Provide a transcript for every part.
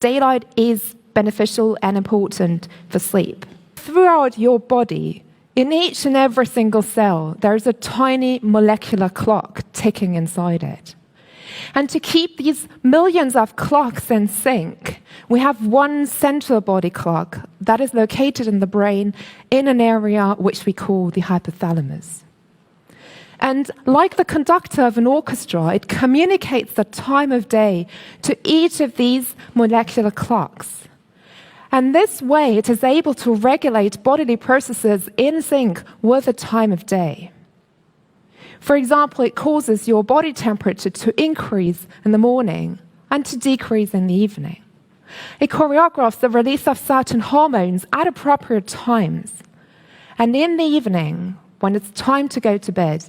Daylight is beneficial and important for sleep. Throughout your body, in each and every single cell, there's a tiny molecular clock ticking inside it. And to keep these millions of clocks in sync, we have one central body clock that is located in the brain in an area which we call the hypothalamus. And like the conductor of an orchestra, it communicates the time of day to each of these molecular clocks. And this way, it is able to regulate bodily processes in sync with the time of day. For example, it causes your body temperature to increase in the morning and to decrease in the evening. It choreographs the release of certain hormones at appropriate times. And in the evening, when it's time to go to bed,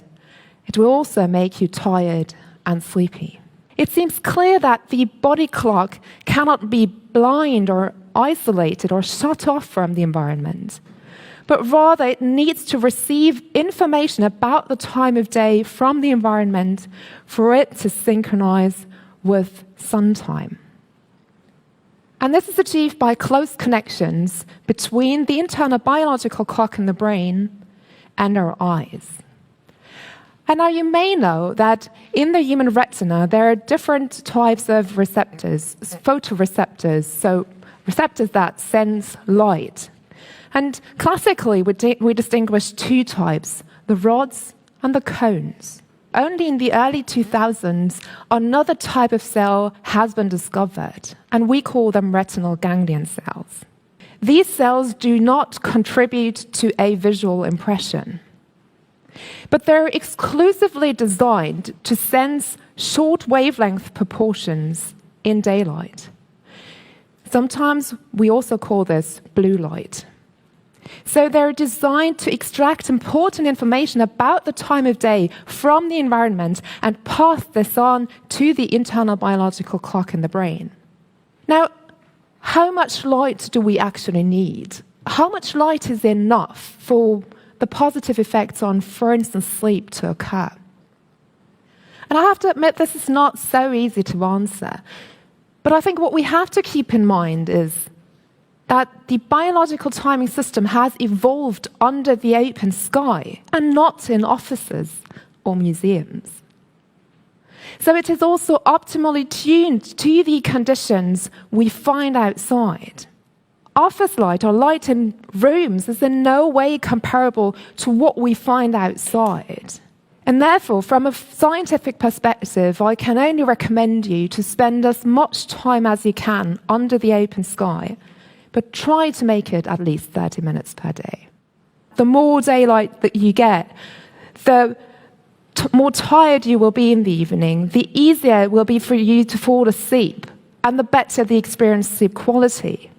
it will also make you tired and sleepy. It seems clear that the body clock cannot be blind or isolated or shut off from the environment, but rather it needs to receive information about the time of day from the environment for it to synchronize with sun time. And this is achieved by close connections between the internal biological clock in the brain and our eyes. And now you may know that in the human retina, there are different types of receptors, photoreceptors, so receptors that sense light. And classically, we distinguish two types, the rods and the cones. Only in the early 2000s, another type of cell has been discovered, and we call them retinal ganglion cells. These cells do not contribute to a visual impression, but they're exclusively designed to sense short wavelength proportions in daylight. Sometimes we also call this blue light. So they're designed to extract important information about the time of day from the environment and pass this on to the internal biological clock in the brain. Now, how much light do we actually need? How much light is enough for the positive effects on, for instance, sleep to occur? And I have to admit, this is not so easy to answer. But I think what we have to keep in mind is that the biological timing system has evolved under the open sky and not in offices or museums. So it is also optimally tuned to the conditions we find outside. Office light or light in rooms is in no way comparable to what we find outside. And therefore, from a scientific perspective, I can only recommend you to spend as much time as you can under the open sky, but try to make it at least 30 minutes per day. The more daylight that you get, the more tired you will be in the evening, the easier it will be for you to fall asleep, and the better the experienced sleep quality.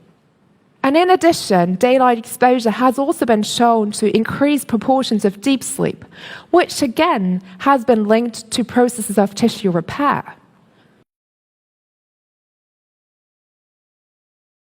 And in addition, daylight exposure has also been shown to increase proportions of deep sleep, which again has been linked to processes of tissue repair.